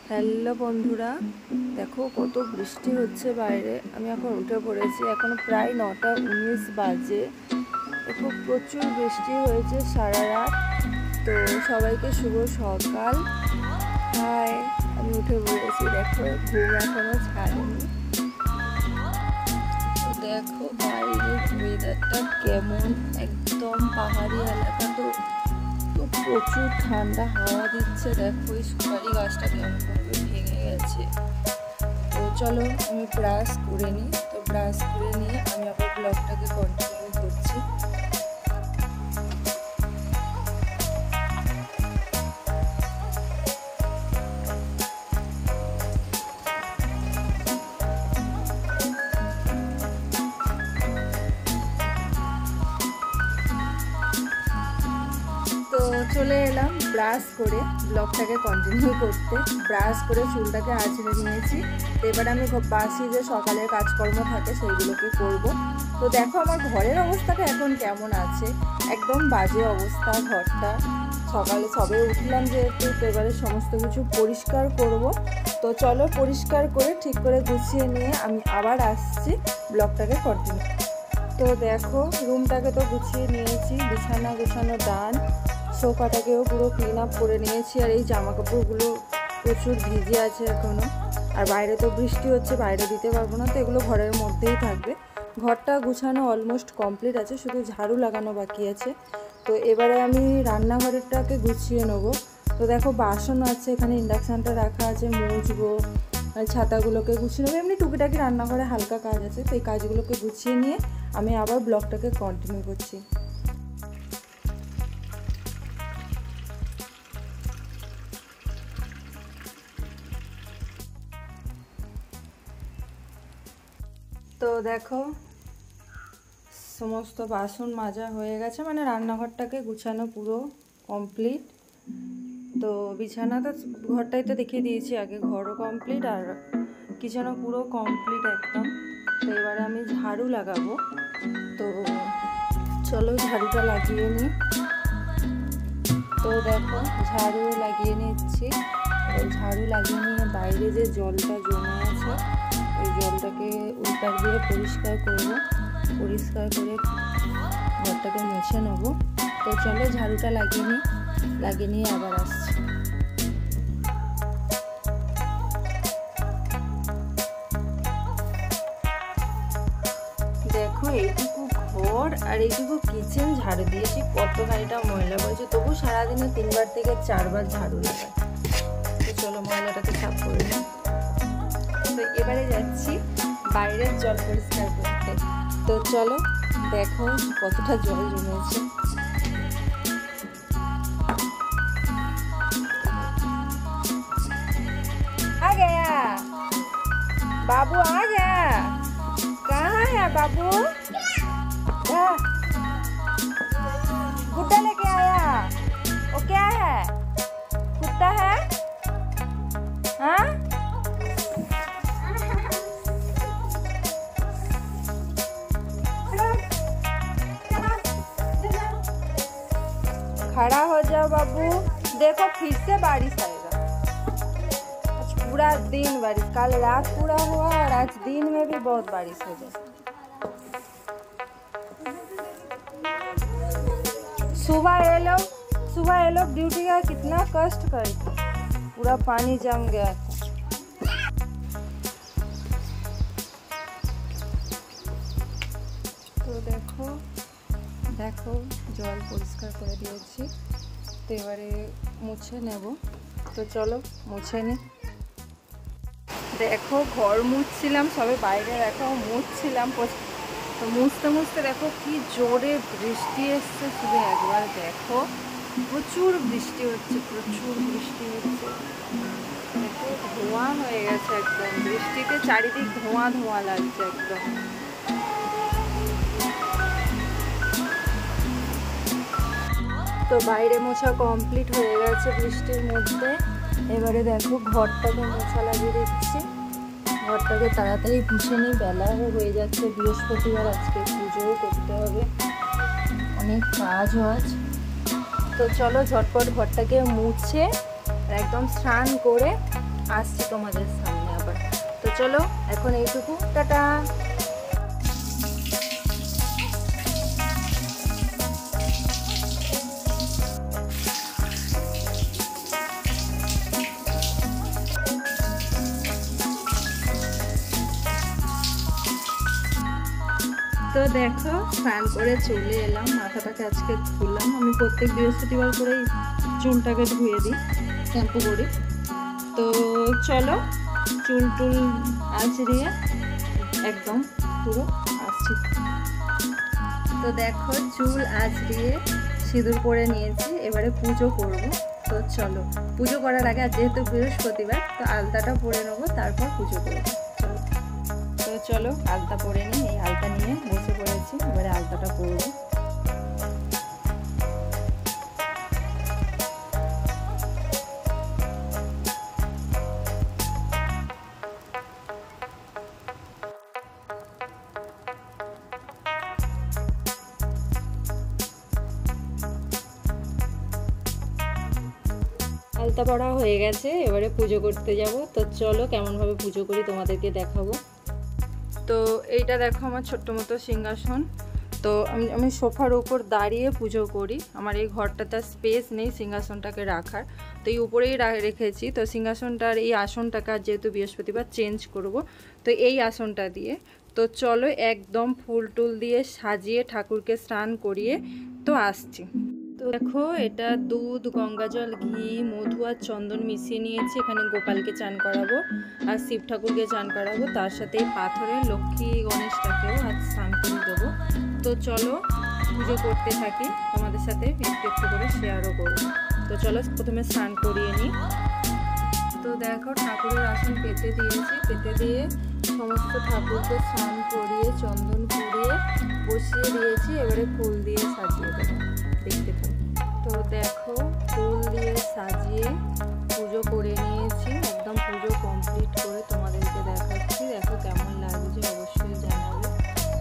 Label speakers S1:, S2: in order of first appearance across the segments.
S1: Hello বন্ধুরা, দেখো কত বৃষ্টি হচ্ছে বাইরে। আমি এখন উঠে পড়েছি, এখন প্রায় 9:19 বাজে। দেখো প্রচুর বৃষ্টি হয়েছে সারা রাত। তো সবাইকে শুভ সকাল। হাই, আমি উঠে পড়েছি, দেখো ঘুম এখনো ছাড়েনি। দেখো বাইরের ওয়েদারটা কেমন, একদম পাহাড়ি এলাকা তো প্রচুর ঠান্ডা হাওয়া দিচ্ছে। দেখো এই সুপারি গাছটা কেমন করে ভেঙে গেছে। তো চলো আমি ব্রাশ করে নিই। তো ব্রাশ করে নিয়ে আমি আবার ব্লগটাকে কন্টিনিউ করছি। তো চলে এলাম ব্রাশ করে ব্লগটাকে কন্টিনিউ করতে। ব্রাশ করে চুলটাকে আঁচড়ে নিয়েছি। তো এবার আমি বাসি যে সকালের কাজকর্ম থাকে সেইগুলোকে করব। তো দেখো আমার ঘরের অবস্থাটা এখন কেমন আছে, একদম বাজে অবস্থা ঘরটা। সকালে সবে উঠলাম যেহেতু, তো এবারে সমস্ত কিছু পরিষ্কার করব। তো চলো পরিষ্কার করে ঠিক করে গুছিয়ে নিয়ে আমি আবার আসছি ব্লগটাকে কন্টিনিউ। তো দেখো রুমটাকে তো গুছিয়ে নিয়েছি, বিছানা গোছানো ডান, সোফাটাকেও পুরো ক্লিন আপ করে নিয়েছি। আর এই জামা কাপড়গুলো প্রচুর ভিজে আছে এখনও। আর বাইরে তো বৃষ্টি হচ্ছে, বাইরে দিতে পারবো না, তো এগুলো ঘরের মধ্যেই থাকবে। ঘরটা গুছানো অলমোস্ট কমপ্লিট আছে, শুধু ঝাড়ু লাগানো বাকি আছে। তো এবারে আমি রান্নাঘরেরটাকে গুছিয়ে নেবো। তো দেখো বাসন আছে, এখানে ইন্ডাকশানটা রাখা আছে, মুছবো। ছাতাগুলোকে গুছিয়ে নেবো, এমনি টুকিটাকি রান্নাঘরে হালকা কাজ আছে। তো এই কাজগুলোকে গুছিয়ে নিয়ে আমি আবার ব্লগটাকে কন্টিনিউ করছি। তো দেখো সমস্ত বাসন মাজা হয়ে গেছে, মানে রান্নাঘরটাকে গুছানো পুরো কমপ্লিট। তো বিছানাটা ঘরটাই তো দেখিয়ে দিয়েছি আগে, ঘরও কমপ্লিট আর কিচেনও পুরো কমপ্লিট একদম। তো এবারে আমি ঝাড়ু লাগাবো। তো চলো ঝাড়ুটা লাগিয়ে নিই। তো দেখো ঝাড়ু লাগিয়ে নিচ্ছি। ঝাড়ু লাগিয়ে নিয়ে বাইরে যে জলটা জমে আছে ওই জলটাকে উল্টার দিয়ে পরিষ্কার করব। পরিষ্কার করে ঘরটাকে মুছে নেবো। তো চলো ঝাড়ুটা লাগিয়ে নিয়ে আবার আসছি। দেখো এইটুকু ঘর আর এইটুকু কিচেন ঝাড়ু দিয়েছি, কতখানিটা ময়লা পড়েছে। তবু সারাদিনে 3বার থেকে 4বার ঝাড়ু লাগাই। তো চলো ময়লাটাকে সাফ করে নিই। তো এবারে যাচ্ছি বাইরের জল পরিষ্কার করতে। তো চলো দেখো কতটা জল জমেছে। आ गया बाबू, आ गया। कहाँ है बाबू? गुड्डा लेके आया। वो क्या है, कुत्ता है? हाँ खड़ा हो जाओ बाबू। देखो फिर से बारिश आएगा। आज पूरा दिन बारिश, कल रात पूरा हुआ और आज दिन में भी बहुत बारिश हो गई। सुबह ये लोग ड्यूटी का कितना कष्ट करे, पूरा पानी जम गया था। তো দেখো জল পরিষ্কার করে দিয়েছি। তো এবারে মুছে নেব। তো চলো মুছে নিই। দেখো ঘর মুছছিলাম সবে, বাইরে দেখো মুছছিলাম। তো মুছতে মুছতে দেখো কি জোরে বৃষ্টি এসছে, শুধু একবার দেখো প্রচুর বৃষ্টি হচ্ছে। দেখো ধোঁয়া হয়ে গেছে একদম, বৃষ্টিতে চারিদিক ধোঁয়া লাগছে একদম। তো বাইরে মোছা কমপ্লিট হয়ে গেছে বৃষ্টির মধ্যে। এবারে দেখো ঘরটাকে মোছা লাগিয়ে দিচ্ছি। ঘরটাকে তাড়াতাড়ি মুছে নিই, বেলাও হয়ে যাচ্ছে, বৃহস্পতিবার, আজকে পুজোও করতে হবে, অনেক কাজও আছে। তো চলো ঝটপট ঘরটাকে মুছে একদম স্নান করে আসছি তোমাদের সামনে আবার। তো চলো এখন এইটুকু, টাটা। তো দেখো স্নান করে চলে এলাম, মাথাটাকে আজকে ধুলাম। আমি প্রত্যেক বৃহস্পতিবার করেই চুলটাকে ধুয়ে দিই শ্যাম্পু করি। তো চলো চুল টুল আঁচড়িয়ে একদম পুরো আসছি। তো দেখো চুল আঁচড়িয়ে সিঁদুর পরে নিয়েছি, এবারে পুজো করব। তো চলো পুজো করার আগে, আর যেহেতু বৃহস্পতিবার তো আলতাটা পরে নেবো, তারপর পুজো করবো। তো চলো আলতা পরে নিই। এই আলতা নিয়ে বসে পড়েছি, এবারে আলতাটা পরবো। আলতা পড়া হয়ে গেছে, এবারে পুজো করতে যাব। তো চলো কেমনভাবে পুজো করি তোমাদেরকে দেখাবো। তো এইটা দেখো আমার ছোট্ট মতো সিংহাসন। তো আমি সোফার উপর দাঁড়িয়ে পুজো করি। আমার এই ঘরটাতে স্পেস নেই সিংহাসনটাকে রাখার, তো এই উপরেই রেখেছি। তো সিংহাসনটার এই আসনটাকে যেহেতু বৃহস্পতিবার চেঞ্জ করব, তো এই আসনটা দিয়ে তো চলো একদম ফুল টুল দিয়ে সাজিয়ে ঠাকুরকে স্নান করিয়ে তো আসছি। তো দেখো এটা দুধ, গঙ্গাজল, ঘি, মধু আর চন্দন মিশিয়ে নিয়েছি। এখানে গোপালকে চান করাবো আর শিব ঠাকুরকে চান করাবো, তার সাথে পাথরে লক্ষ্মী গণেশটাকেও আজ স্নান করে দেবো। তো চলো পুজো করতে থাকি, তোমাদের সাথে একটু একটু করে শেয়ারও করবো। তো চলো প্রথমে স্নান করিয়ে নিই। তো দেখো ঠাকুরের আসন পেতে দিয়েছি, পেতে দিয়ে সমস্ত ঠাকুরকে স্নান করিয়ে চন্দন করিয়ে বসিয়ে দিয়েছি। এবারে ফুল দিয়ে সাজিয়ে দেবো, দেখতে পাই। তো দেখো ফুল দিয়ে সাজিয়ে পুজো করে নিয়েছি, একদম পুজো কমপ্লিট করে তোমাদেরকে দেখাচ্ছি। দেখো কেমন লাগছে অবশ্যই জানাবে।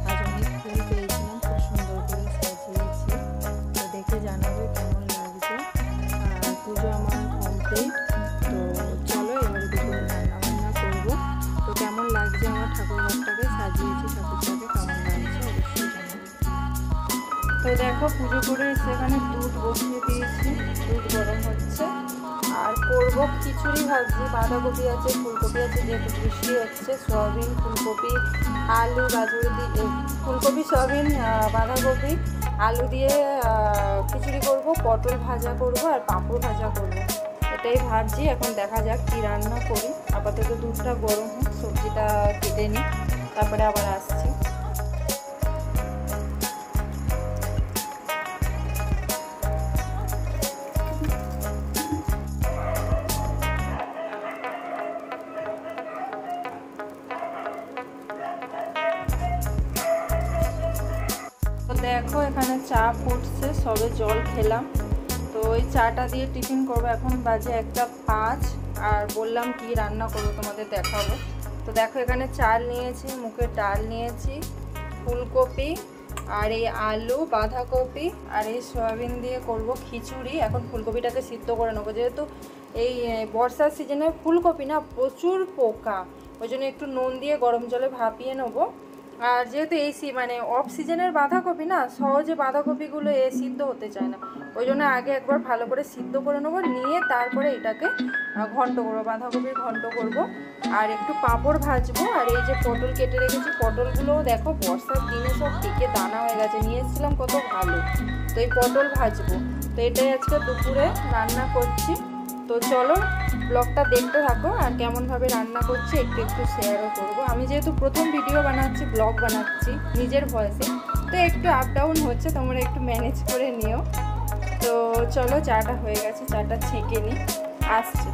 S1: আজ অনেক ফুল পেয়েছিলাম, খুব সুন্দর করে সাজিয়েছি, তো দেখে জানাবে কেমন লাগছে। আর পুজো আমার কমপ্লিট। তো চলো এবারে দুপুরে রান্নাবান্না করবো। তো কেমন লাগছে আমার ঠাকুরঘরটাকে সাজিয়েছি, ঠাকুরটাকে কেমন লাগছে অবশ্যই জানাবে। তো দেখো পুজো করে সেখানে দুধ বসিয়ে দিয়েছি, দুধ গরম হচ্ছে। আর করব খিচুড়ি ভাবছি, বাঁধাকপি আছে, ফুলকপি আছে, যেহেতু বৃষ্টি হচ্ছে। সয়াবিন, ফুলকপি, আলু, গাজর দিয়ে ফুলকপি, সয়াবিন, বাঁধাকপি, আলু দিয়ে খিচুড়ি করব, পটল ভাজা করব আর পাঁপড় ভাজা করব। এটাই ভাবছি, এখন দেখা যাক কি রান্না করি। আপাতত দুধটা গরম হোক, সবজিটা কেটে নিই, তারপরে আবার আসছি। দেখো এখানে চা ফুটছে, সবে জল খেলাম। তো ওই চাটা দিয়ে টিফিন করবো। এখন বাজে 1:05, আর বললাম কি রান্না করবো তোমাদের দেখাবো। তো দেখো এখানে চাল নিয়েছি, মুখের ডাল নিয়েছি, ফুলকপি আর এই আলু, বাঁধাকপি আর এই সয়াবিন দিয়ে করব খিচুড়ি। এখন ফুলকপিটাকে সিদ্ধ করে নেবো, যেহেতু এই বর্ষার সিজনে ফুলকপি না প্রচুর পোকা, ওই জন্য একটু নুন দিয়ে গরম জলে ভাপিয়ে নেবো। আর যেহেতু এই মানে অফ সিজনের বাঁধাকপি না, সহজে বাঁধাকপিগুলো সিদ্ধ হতে চায় না, ওই জন্য আগে একবার ভালো করে সিদ্ধ করে নেবো, নিয়ে তারপরে এটাকে ঘন্ট করবো, বাঁধাকপির ঘন্ট করব। আর একটু পাঁপড় ভাজবো। আর এই যে পটল কেটে রেখেছি, পটলগুলোও দেখো বর্ষার দিনে সব টিকে দানা হয়ে গেছে, নিয়ে এসেছিলাম কত ভালো। তো এই পটল ভাজবো। তো এটাই আজকে দুপুরে রান্না করছি। তো চলো ব্লগটা দেখতে থাকো, আর কেমনভাবে রান্না করছি একটু একটু শেয়ারও করবো। আমি যেহেতু প্রথম ভিডিও বানাচ্ছি, ব্লগ বানাচ্ছি নিজের ভয়েসে, তো একটু আপ ডাউন হচ্ছে, তোমরা একটু ম্যানেজ করে নিও। তো চলো চাটা হয়ে গেছে, চাটা ছেঁকে নিই, আসছে।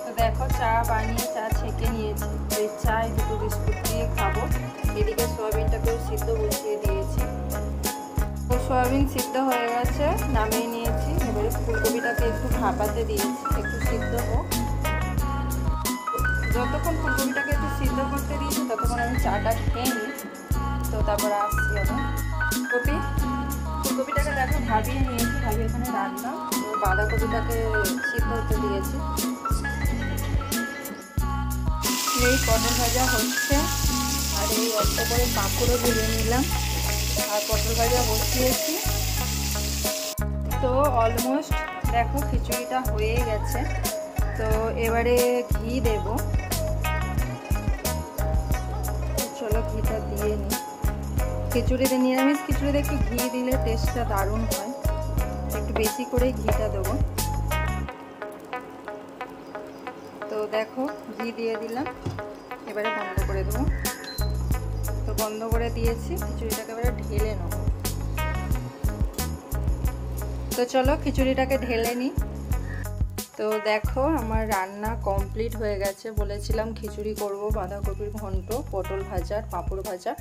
S1: তো দেখো চা বানিয়ে চা ছেঁকে নিয়েছি, এই চায় দুটো বিস্কুট দিয়ে খাবো। এদিকে সয়াবিনটাকেও সিদ্ধ বসিয়ে দিয়েছি। তো সয়াবিন সিদ্ধ হয়ে গেছে, নামিয়ে নিয়েছি। এবারে ফুলকপিটাকে একটু ভাপাতে দিয়েছি, একটু সিদ্ধ হোক। যতক্ষণ ফুলকপিটাকে একটু সিদ্ধ করতে দিয়েছি ততক্ষণ আমি চাটা খেয়ে নিই। তো তারপরে আসছি আবার। ফুলকপিটাকে দেখো ভাবিয়ে নিয়েছি, ভাবিয়ে এখানে রাখলাম। তো বাঁধাকপিটাকে সিদ্ধ হতে দিয়েছি। এই পটল ভাজা হচ্ছে, আর এই অল্প করে পাঁপড়ও ভেজে নিলাম, আর পটল ভাজা বসিয়েছি। তো অলমোস্ট দেখো খিচুড়িটা হয়ে গেছে। তো এবারে ঘি দেব, চলো ঘিটা দিয়ে নিই। খিচুড়িতে, নিরামিষ খিচুড়িতে একটু ঘি দিলে টেস্টটা দারুণ হয়, একটু বেশি করে ঘিটা দেবো। তো দেখো ঘি দিয়ে দিলাম, এবারে বন্ধ করে দেবো। তো বন্ধ করে দিয়েছি, খিচুড়িটাকে এবারে ঢেলে নেব। তো চলো খিচুড়িটাকে ঢেলে নিই। তো দেখো আমার রান্না কমপ্লিট হয়ে গেছে। বলেছিলাম খিচুড়ি করব, বাঁধাকপির ঘন্ট, পটল ভাজা, পাঁপড় ভাজা,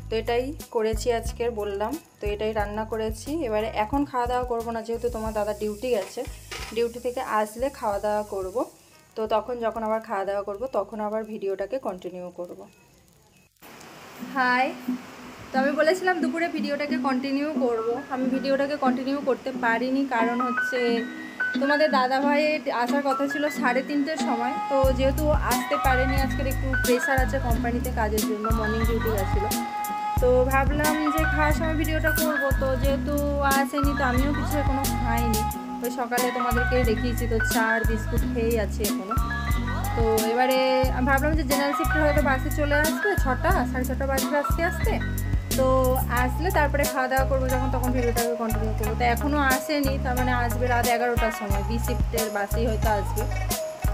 S1: তো এটাই করেছি আজকের, বললাম। তো এটাই রান্না করেছি। এবারে এখন খাওয়া দাওয়া করবো না, যেহেতু তোমার দাদা ডিউটি গেছে, ডিউটি থেকে আসলে খাওয়া দাওয়া করব। তো তখন যখন আবার খাওয়া দাওয়া করব তখন আবার ভিডিওটাকে কন্টিনিউ করব। হাই, তো আমি বলেছিলাম দুপুরে ভিডিওটাকে কন্টিনিউ করব। আমি ভিডিওটাকে কন্টিনিউ করতে পারিনি, কারণ হচ্ছে তোমাদের দাদাভাইয়ের আসার কথা ছিল 3:30-র সময়। তো যেহেতু আসতে পারেনি, আজকের একটু প্রেশার আছে কোম্পানিতে কাজের জন্য, মর্নিং ডিউটি গেছিলো। তো ভাবলাম যে খাওয়ার সময় ভিডিওটা করব। তো যেহেতু আসেনি, তো আমিও কিছু এখনও খাইনি। ওই সকালে তোমাদেরকে দেখিয়েছি, তো চা আর বিস্কুট খেয়েই আছি এখনও। তো এবারে আমি ভাবলাম যে জেনারেল শিফটে হয়তো বাসে চলে আসবে 6টা, 6:30 বাজবে আসতে আসতে। তো আসলে তারপরে খাওয়া দাওয়া করবো, যখন তখন ভিডিওটাকে কন্টিনিউ করবো। তো এখনও আসেনি, তার মানে আসবে রাত 11টার সময়, বি শিফটের বাসেই হয়তো আসবে।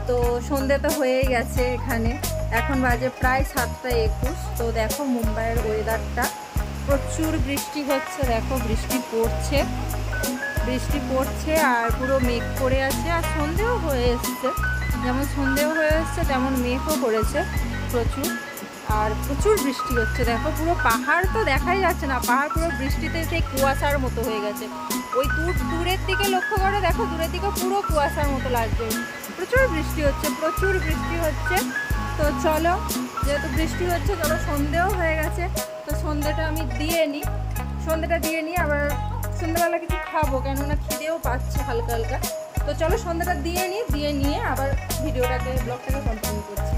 S1: তো সন্ধ্যে তো হয়েই গেছে এখানে, এখন বাজে প্রায় 7:21। তো দেখো মুম্বাইয়ের ওয়েদারটা, প্রচুর বৃষ্টি হচ্ছে, দেখো বৃষ্টি পড়ছে আর পুরো মেঘ করে আছে, আর সন্ধ্যেও হয়ে এসছে। যেমন সন্ধ্যেও হয়ে এসছে তেমন মেঘও করেছে প্রচুর, আর প্রচুর বৃষ্টি হচ্ছে। দেখো পুরো পাহাড় তো দেখাই যাচ্ছে না, পাহাড় পুরো বৃষ্টিতে সেই কুয়াশার মতো হয়ে গেছে। ওই দূরের দিকে লক্ষ্য করে দেখো, দূরের দিকে পুরো কুয়াশার মতো লাগবে। প্রচুর বৃষ্টি হচ্ছে। তো চলো, যেহেতু বৃষ্টি হচ্ছে, চলো সন্ধ্যেও হয়ে গেছে, তো সন্ধ্যেটা আমি দিয়ে নিই। আবার সন্ধ্যেবেলা কিছু খাবো, কেননা খিদেও পাচ্ছে হালকা হালকা। তো চলো সন্ধ্যাটা দিয়ে নিয়ে আবার ব্লগটাকে কন্টিনিউ করছি।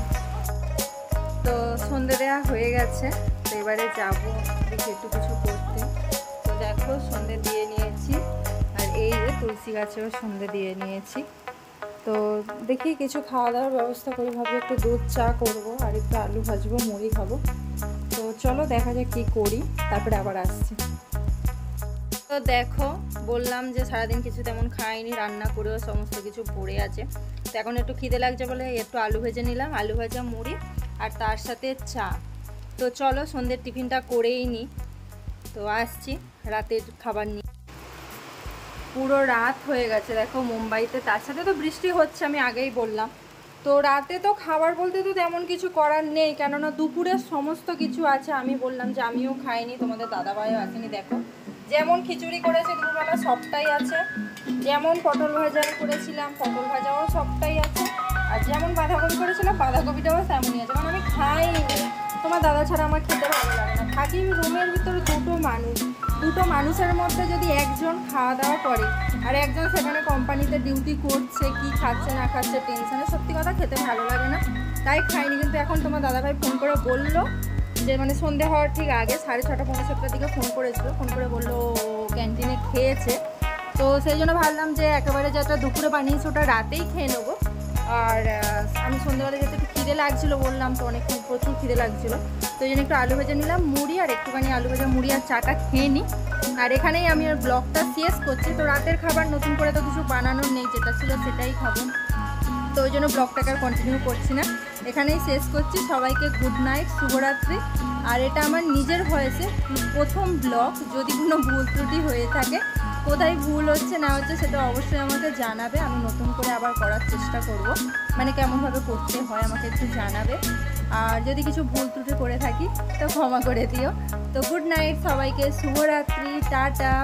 S1: তো সন্ধ্যে দেওয়া হয়ে গেছে, তো এবারে যাবো দেখি একটু কিছু করতে। তো দেখো সন্ধ্যে দিয়ে নিয়েছি, আর এই যে তুলসী গাছেও সন্ধ্যে দিয়ে নিয়েছি। তো দেখি কিছু খাওয়া দাওয়ার ব্যবস্থা করি, ভাবি একটু দুধ চা করবো, আর একটু আলু ভাজবো, মুড়ি খাবো। তো চলো দেখা যাক কী করি, তারপরে আবার আসছি। তো দেখো বললাম যে সারাদিন কিছু তেমন খাইনি, রান্না করেও সমস্ত কিছু পড়ে আছে। তো এখন একটু খিদে লাগছে বলে একটু আলু ভেজে নিলাম, আলু ভাজা, মুড়ি, আর তার সাথে চা। তো চলো সন্ধ্যের টিফিনটা করেই নিই। তো আসছি রাতের খাবার নিয়ে। পুরো রাত হয়ে গেছে দেখো মুম্বাইতে, তার সাথে তো বৃষ্টি হচ্ছে, আমি আগেই বললাম। তো রাতে তো খাবার বলতে তো তেমন কিছু করার নেই, কেননা দুপুরের সমস্ত কিছু আছে। আমি বললাম যে আমিও খাইনি, তোমাদের দাদাভাইও আসেনি। দেখো যেমন খিচুড়ি করেছে দুপুরবেলা সবটাই আছে, যেমন পটল ভাজা করেছিলাম পটল ভাজাও সবটাই আছে, আর যেমন বাঁধাকপি করেছিলাম বাঁধাকপিটাও তেমনই আছে। কারণ আমি খাইনি, তোমার দাদা ছাড়া আমার খেতে ভালো লাগে না। থাকি রুমের ভিতরে দুটো মানুষের মধ্যে যদি একজন খাওয়া দাওয়া করে আর একজন সেখানে কোম্পানিতে ডিউটি করছে, কি খাচ্ছে না খাচ্ছে টেনশনে, সত্যি কথা খেতে ভালো লাগে না, তাই খাইনি। কিন্তু এখন তোমার দাদাভাই ফোন করে বললো যে, মানে সন্ধে হওয়ার ঠিক আগে 6:30 পৌনে 7টার দিকে ফোন করে বললো ক্যান্টিনে খেয়েছে। তো সেই জন্য ভাবলাম যে একেবারে যেটা দুপুরে বানিয়েছে ওটা রাতেই খেয়ে নেবো। আর আমি সন্ধ্যেবেলা যেতে একটু খিদে লাগছিলো, বললাম তো অনেকক্ষণ প্রচুর খিদে লাগছিলো, তো এই জন্য একটু আলু ভেজে নিলাম, মুড়ি আর একটুখানি আলু ভেজা মুড়ি আর চাটা খেয়ে নিই। আর এখানেই আমি আর ব্লগটা শেষ করছি। তো রাতের খাবার নতুন করে তো কিছু বানানোর নেই, যেটা ছিল সেটাই খাবো। তো ওই জন্য ব্লগটাকে আর কন্টিনিউ করছি না, এখানেই শেষ করছি। সবাইকে গুড নাইট, শুভরাত্রি। আর এটা আমার নিজের ভয়েসে প্রথম ব্লগ, যদি কোনো ভুল ত্রুটি হয়ে থাকে, কোথায় ভুল হচ্ছে না হচ্ছে সেটা অবশ্যই আমাকে জানাবে। আমি নতুন করে আবার করার চেষ্টা করব, মানে কেমনভাবে করতে হয় আমাকে একটু জানাবে। আর যদি কিছু ভুল ত্রুটি করে থাকি তো ক্ষমা করে দিও। তো গুড নাইট সবাইকে, শুভরাত্রি, টাটা।